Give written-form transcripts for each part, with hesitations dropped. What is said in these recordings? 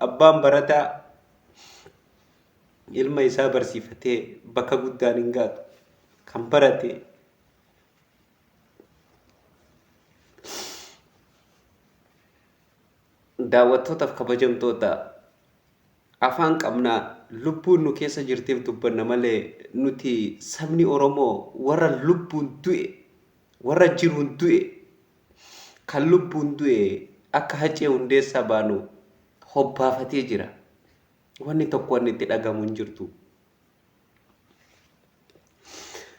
abbaan barataa ilma isaa barsiifatee bakka guddaan hin gaatu kan barate daawwattootaaf kabajamtoota afaan qabnaa lubbuun nu keessa jirteef dubbanna malee nuti sabni Oromoo warra lubbuun du'e warra jiruun du'e kan lubbuun du'e akka hacee hundeessaa baanu hobbaafatee jira. Wanni tokko wanni itti dhagamu hin jirtu.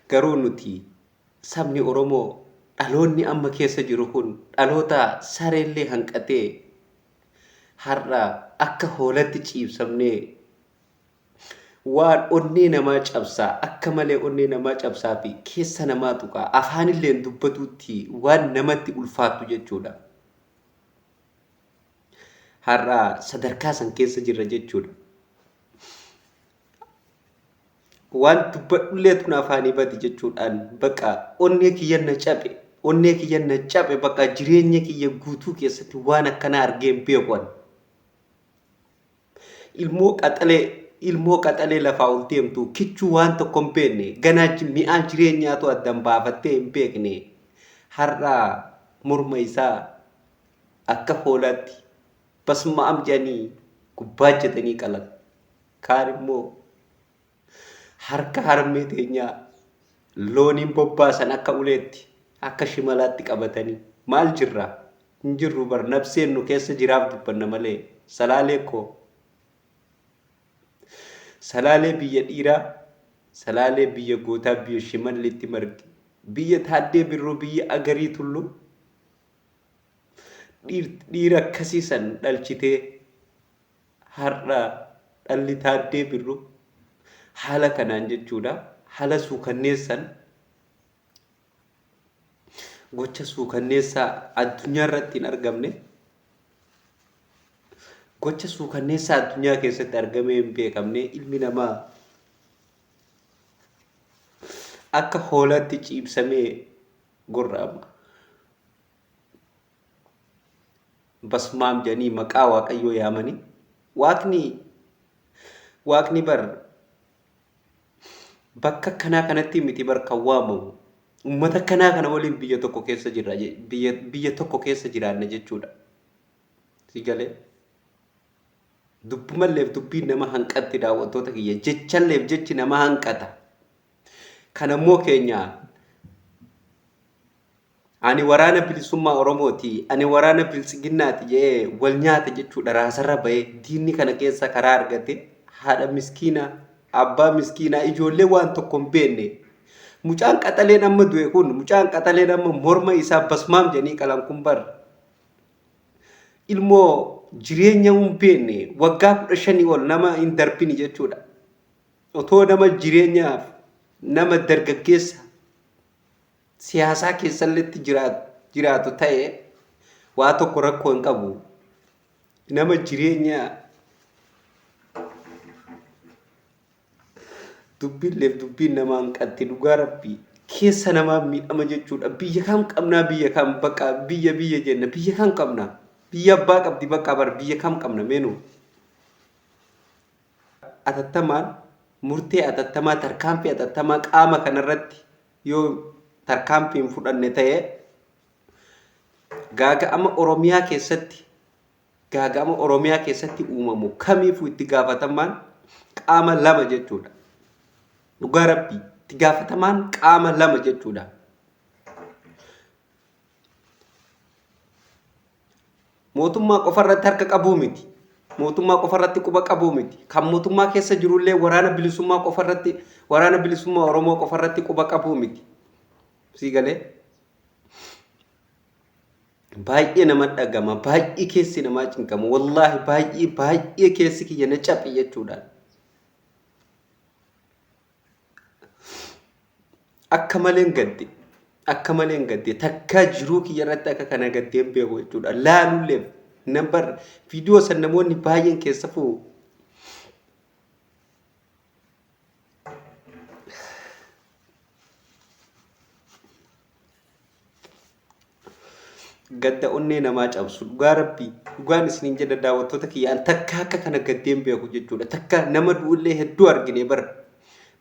Garuu nuti sabni Oromoo dhaloonni amma keessa jiru kun dhaloota sareellee hanqatee har'a akka hoolatti ciibsamnee waan onnee namaa cabsaa akka malee onnee namaa cabsaa fi keessa namaa tuqaa afaanillee dubbatuutti waan namatti ulfaatu jechuudha. Har'a sadarkaa san keessa jirra jechuudha. Waan dubbadhullee tun afaanii badi jechuudhaan bakka onnee kiyya na cabe bakka jireenya kiyya guutuu keessatti waan akkanaa argeen beekuun. Ilmoo qaxalee lafaa ol deemtu kichuu waan tokko hin beekne ganaa mi'aa jireenyaatu addan baafattee hin beekne har'a morma isaa akka hoolaatti basmaam jedhanii gubbaa jedhanii qalan. Kaan immoo harka harmee teenyaa looniin bobbaasan akka uleetti akka shimalaatti qabatanii maal jirra hin jirru bar nabseen nu keessa jiraaf dubbanna malee salaalee koo. Salaalee biyya dhiiraa, salaalee biyya gootaa, biyya shimallitti margi, biyya taaddee birroo, biyya agarii tullu dhiira akkasii san dhalchitee har'a dhalli taaddee birroo haala kanaan jechuudha. Haala suukanneessan gocha suukanneessaa addunyaa irratti hin argamne. Gocha suukanneessaa addunyaa keessatti argamee hin beekamne ilmi namaa akka hoolatti ciibsamee gorra'ama. Basmaam jedhanii maqaa waaqayyoo yaamanii waaqni bar bakka kanaa kanatti miti bar kan waamamu uummata kanaa kana waliin biyya tokko keessa jirra biyya tokko keessa jiraanna jechuudha. Si galee dubbumalleef dubbiin nama hanqatti daawwattoota kiyya jechalleef jechi nama hanqata. Kanammoo keenya ani waraana bilisummaa Oromooti ani waraana bilisiginnaati jedhee wal nyaata jechuudha. Raasarra bahee diinni kana keessa karaa argate haadha miskiinaa abbaa miskiinaa ijoollee waan tokko hin beekne mucaan qaxaleen amma du'e kun mucaan qaxaleen amma morma isaa basmaam jedhanii qalan kun bar ilmoo jireenya hin beekne waggaa 15 ol nama hin darbini jechuudha. Otoo nama jireenyaaf nama dargaggeessa siyaasaa keessatti jiraatu ta'e waa tokko rakkoo hin qabu. Nama jireenya dubbiin nama hanqatti dhugaa rabbii keessa namaa miidhama jechuudha. Biyya kam qabnaa biyya kam bakka biyya jenna biyya kam qabnaa. Biyya abbaa qabdi bakka bar biyya kam qabna meenu atattamaan murtee atattamaa tarkaanfii atattamaa qaama kanarratti yoo tarkaanfii hin fudhanne ta'e gaaga'ama Oromiyaa keessatti uumamu kamiifuu itti gaafatamaan qaama lama jechuudha. Dhugaa rabbii itti gaafatamaan qaama lama jechuudha. Mootummaa qofarratti harka qabuu miti. Mootummaa qofarratti quba qabuu miti. Kan mootummaa keessa jirullee waraana bilisummaa qofarratti waraana bilisummaa Oromoo qofarratti quba qabuu miti. Si galee baay'ee nama dhagama baay'ee keessi namaa cinqama wallahi baay'ee keessi kiyya na caphi jechuudha. Akka maleen gadde takka jiruu kiyya irratti akka kana gaddeen beeku jechuudha. Laalulleef nambar viidiyoo san namoonni baay'een keessa fuu gadda onnee namaa cabsu dhugaa rabbii dhugaan isiniin jedha daawwattoota kiyyaan takka akka kana gaddeen beeku jechuudha takka nama du'ullee hedduu argine bara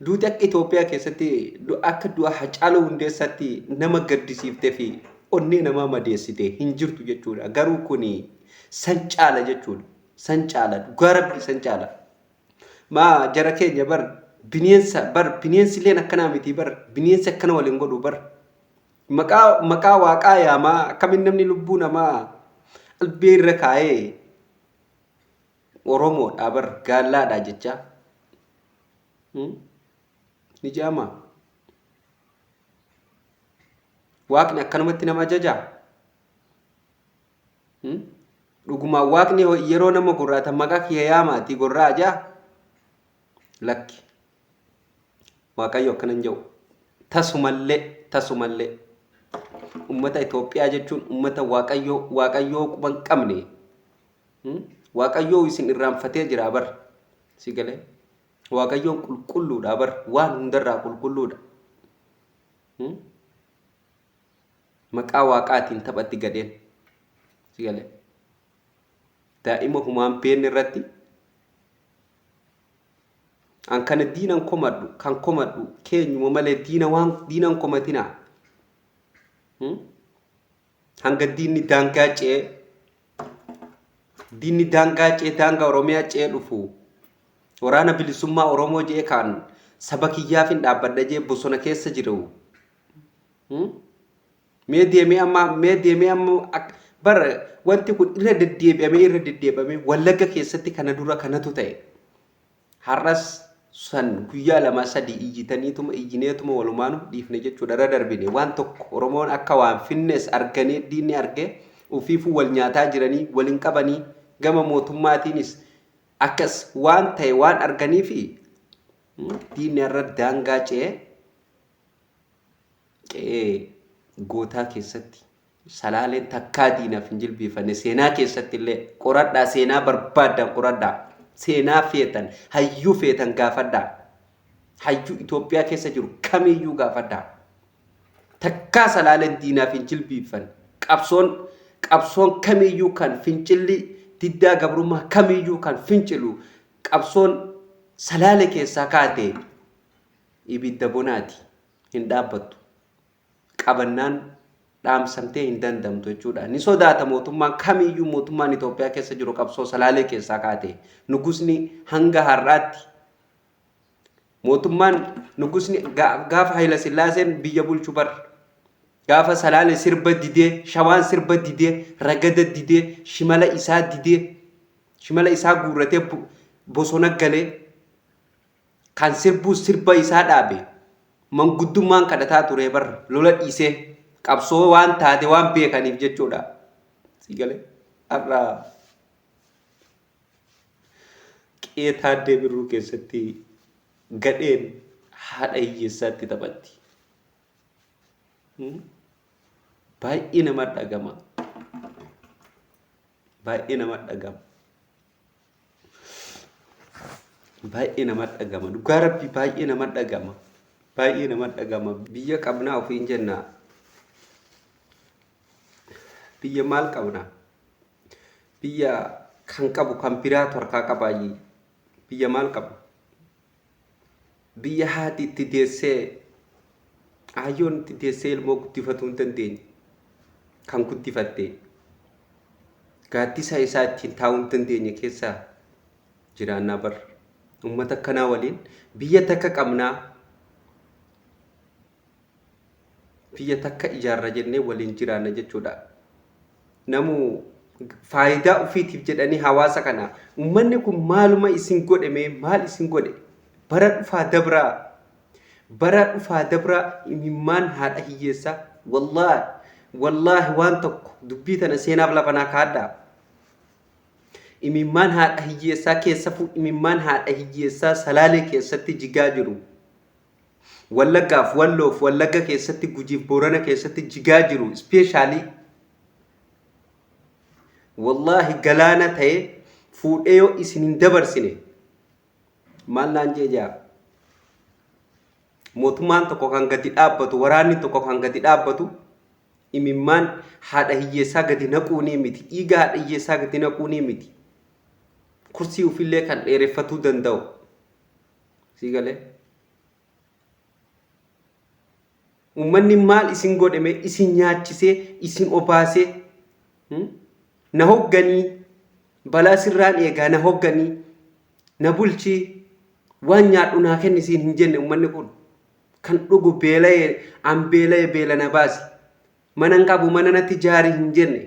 duuti akka Itoophiyaa keessatti akka du'a Hacaaluu Hundeessaatti nama gaddisiiftee fi onnee namaa madeessite hin jirtu jechuudha garuu kuni san caala jechuudha san caala dhugaa rabbii san caala maa jara keenya bara bineensi illeen akkanaa miti bara bineensi akkana waliin godhu bara maqaa waaqaa yaamaa akkamiin namni lubbuu namaa albee irra kaa'ee Oromoodhaa bar gaallaadhaa jecha ni jaama waaqni akkanumatti nama ajajaa dhugumaan waaqni yeroo nama gurraata maqaa kiyya yaamaati gurraa ajaa lakki waaqayyo akkanan jedhu tasumallee ummata Itoophiyaa jechuun ummata waaqayyoo quban qabne waaqayyoo isin irraanfatee jira bar si galee waaqayyoon qulqulluudha bar waan hundarraa qulqulluudha maqaa waaqaatiin taphatti gadeen si galee daa'ima humaan beenne irratti an kana diinan komadhu keenyuma malee diinan komatinaa hanga diinni daangaa ce'ee daangaa Oromiyaa ce'ee dhufu waraana bilisummaa Oromoo jee kan saba kiyyaaf hin dhaabbadha jee bosona keessa jiru mee deemee amma bar wanti kun irra deddeebi'amee Wallagga keessatti kana dura kanatu ta'e har'as san guyyaa lama sadii iyyineetuma walumaanu dhiifne jechuudha irra darbine waan tokko Oromoon akka waan finnes arganii diinni argee ufiifuu wal nyaataa jiranii waliin qabanii gama mootummaatiinis akkas waan ta'e waan arganii fi diinni irra daangaa ce'ee gootaa keessatti salaaleen takkaa diinaaf hin jilbiifanne seenaa keessatti illee qoradhaa seenaa barbaaddan qoradhaa seenaa feetan hayyuu feetan gaafadhaa hayyuu Itoophiyaa keessa jiru kamiyyuu gaafadhaa takkaa salaaleen diinaaf hin jilbiifan qabsoon kamiyyuu kan fincilli diddaa gabrummaa kamiyyuu kan fincilu qabsoon salaale keessaa kaate ibidda bonaati hin dhaabbattu qabannaan dhaamsamtee hin dandamtu jechuudha ni sodaata mootummaan kamiyyuu mootummaan Itoophiyaa keessa jiru qabsoo salaalee keessaa kaate nugusni hanga har'aatti mootummaan nugusni gaafa Hayila Sillaaseen biyya bulchu bar gaafa salaalee sirba didee shawaan sirba didee ragada didee shimala isaa guurratee bosona galee kan sirba isaa dhaabe manguddummaan kadhataa ture bar lola dhiisee qabsoo waan taate waan beekaniif jechuudha si galee har'a qe'ee Taaddee Birruu keessatti gadheen haadha hiyyeessaatti taphatti baay'ee nama dhagama dhugaa rabbii baay'ee nama dhagama biyya qabnaa ofiin jennaa biyya maal qabna biyya kan qabu kan biraatu harkaa qabaayi biyya maal qabna biyya haati itti deessee ayyoon itti deessee ilmoo guddifatuu hin dandeenye kan guddifatte gaaddisa isaa ittiin taa'uu hin dandeenye keessaa jiraannaa bar ummata akkanaa waliin biyya takka qabnaa biyya takka ijaarra jennee waliin jiraanna jechuudha namu faayidaa ufiitiif jedhanii hawaasa kana ummanni kun maaluma isin godhame maal isin godhe bara dhufaa dabraa imimmaan haadha hiyyeessaa wallaahi waan tokko dubbii tana seenaaf lafanaa kaadhaa imimmaan haadha hiyyeessaa keessafuu imimmaan haadha hiyyeessaa salaalee keessatti jigaa jiru Wallaggaaf Walloof Wallagga keessatti Gujiif Boorana keessatti jigaa jiru ispeeshaalii wallahi galaana ta'e fuudhee yoo isin hin dabarsine maal naan jeejaa mootummaan tokko kan gadi dhaabbatu waraanni tokko kan gadi dhaabbatu imimmaan haadha hiyyeessaa gadi naquunii miti. Dhiiga haadha hiyyeessaa gadi naquunii miti. Kursii ufillee kan dheereffatuu danda'u. Sii galee? Uummanni maal isin godhame isin nyaachisee isin obaasee na hogganii balaa sirraan eegaa na hogganii na bulchii waan nyaadhu naa kenni isin hin jenne uummanni kun kan dhugu beela'ee an beela'ee beela na baasi mana hin qabu mana natti jaarii hin jenne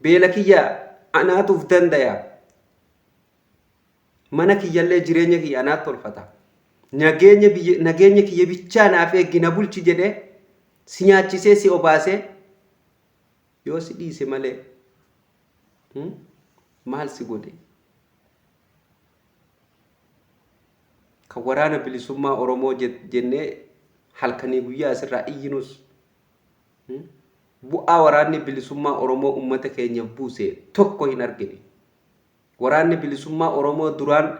beela kiyya anaatuuf danda'a mana kiyyallee jireenya kiyya anaatti tolfata. Nageenya kiyya bichaa naaf eeggi na bulchi jedhee si nyaachisee si obaasee yoo si dhiise malee maal si godhe? Kan waraana bilisummaa Oromoo jennee halkanii guyyaa asirraa iyyinus bu'aa waraanni bilisummaa Oromoo uummata keenya buuse tokko hin argine. Waraanni bilisummaa Oromoo duraan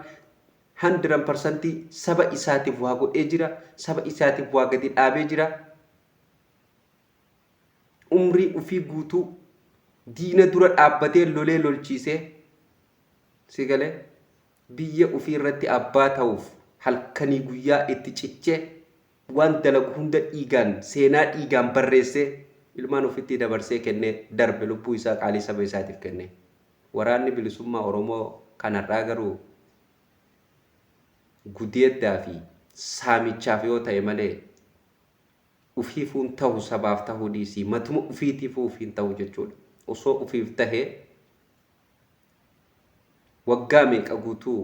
100% saba isaatiif waa godhee jira, saba isaatiif waa gadi dhaabee jira. Umrii ufii guutuu diina dura dhaabbatee lolee lolchiisee si galee biyya ufii irratti abbaa ta'uuf halkanii guyyaa itti cichee waan dalagu hunda dhiigaan seenaa dhiigaan barreessee ilmaan ofitti dabarsee kennee darbe lubbuu isaa qaalii saba isaatiif kenne. Waraanni bilisummaa Oromoo kanarraa garuu gudeeddaa fi saamichaaf yoo ta'e malee ufiifuun ta'u sabaaf ta'uu dhiisii matuma ufiitiif ufiin ta'u jechuudha. Osoo ufiif tahee waggaa meeqa guutuu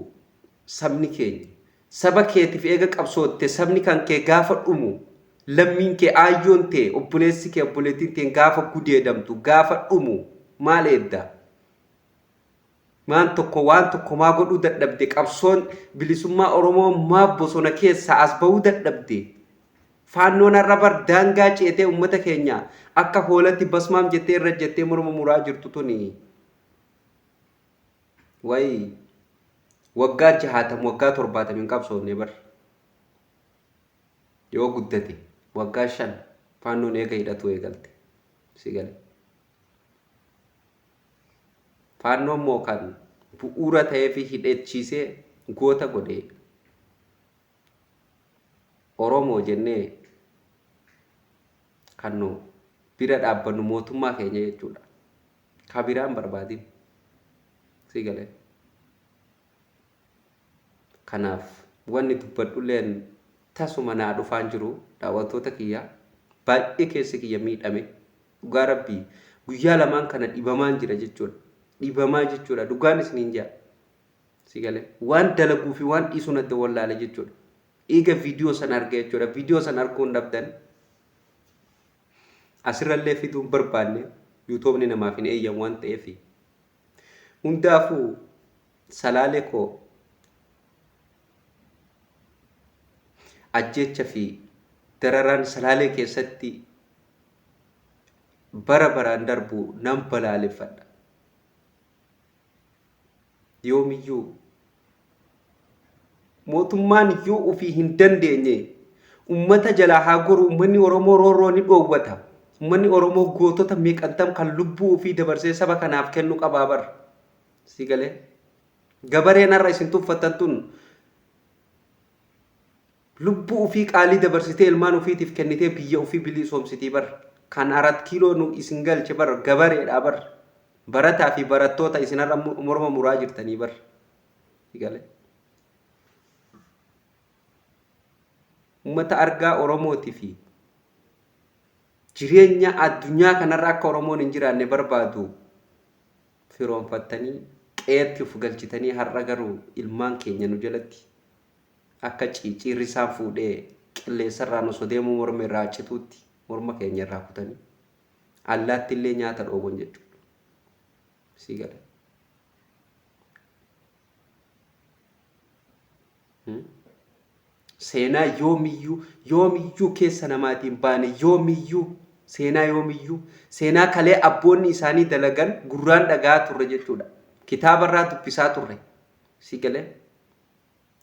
sabni keenya saba keetiif eega qabsootte sabni kan kee gaafa dhumu lammiin kee aayyoon ta'e obboleessi kee obboleettiin ta'e gaafa gudeedamtu gaafa dhumu maal eedda? waan tokko maa godhuu dadhabde qabsoon bilisummaa Oromoo maa bosona keessa as bahuu dadhabde faannoon arrabar daangaa ceetee uummata keenya akka hoolatti basmaam jettee irra jettee morma muraa jirtu tuni wayi waggaa 60 waggaa 70 qabsoonne bar yoo guddate waggaa 5 faannoon eega hidhatu eegalte si galee faannoon moo kan bu'uura ta'ee fi hidhechiisee goota godhee Oromoo jennee kan nu bira dhaabbannu mootummaa keenya jechuudha. Ka biraan barbaadin si galee. Kanaaf wanni dubbadhulleen tasuma naa dhufaan jiru daawwattoota kiyya baay'ee keessi kiyya miidhame dhugaa rabbii guyyaa lamaan kana dhibamaan jira jechuudha. Dhibamaa jechuudha dhugaan isiniin jaa si galee waan dalaguu fi waan dhiisuu natti wallaale jechuudha. Eega viidiyoo san argee jechuudha viidiyoo san arguun dhabdan asirrallee fiduun barbaanne yuutuubni namaaf hin eeyyan waan ta'eef hundaafuu salaalee koo ajjecha fi dararaan salaalee keessatti bara baraan darbu nan balaaleffadha. Yoomiyyuu mootummaan yoo ofii hin dandeenye ummata jalaa haa goru uummanni Oromoo roorroo ni dhoowwata. Uummanni Oromoo gootota meeqantam kan lubbuu ofii dabarsee saba kanaaf kennu qabaa bar si galee gabareen har'a isin tuffattan tun lubbuu ofii qaalii dabarsitee ilmaan ofiitiif kennitee biyya ofii bilisoomsitii bar kan 4 kiiloo nu isin galche bar gabareedha bar barataa fi barattoota isin har'a morma muraa jirtanii bar si galee ummata argaa Oromootii fi jireenya addunyaa kanarra akka Oromoon hin jiraanne barbaadu firoonfattanii qeetti uf galchitanii har'a garuu ilmaan keenya nu jalatti akka ciicirri isaan fuudhee qilleensarraan osoo deemuu morma irraa cituutti morma keenya irraa kutanii allaatti illee nyaata dhoowwan jechuudha. Si galee. Seenaa yoomiyyuu keessa namaatiin baane yoomiyyuu seenaa yoomiyyuu seenaa kalee abboonni isaanii dalagan gurraan dhagaa turre jechuudha. Kitaabarraa dubbisaa turre si galee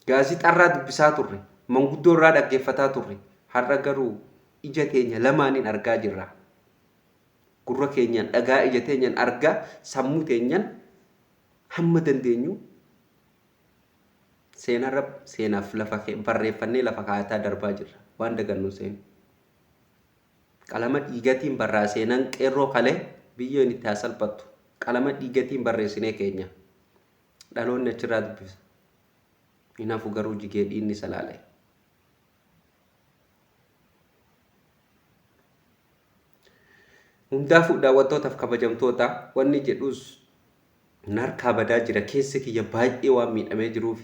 gaazixarraa dubbisaa turre manguddoorraa dhaggeeffataa turre har'a garuu ija teenya lamaaniin argaa jirra. gurra keenyaan dhagaa ija teenyaan argaa sammuu teenyaan hamma dandeenyu seenaaf lafa barreeffannee lafa kaayataa darbaa jirra waan dagannu seenu. Qalama dhiigatiin barraa seenaan qeerroo kalee biyyoon itti salphattu qalama dhiigatiin barreessinee keenya dhaloonni achirraa dubbisa. Hinaafu garuu jigee dhiinni salaalee. Hundaafuu daawwattootaaf kabajamtoota wanni jedhus narkaa badaa jira keessa kiyya baay'ee waan miidhamee jiruuf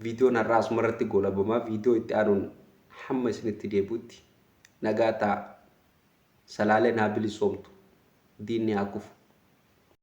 viidiyoon har'aa asumarratti goolabamaa viidiyoo itti aanuun hamma isinitti deebuutti nagaa ta'a. Salaaleen haa bilisoomtu diinni haa kufu.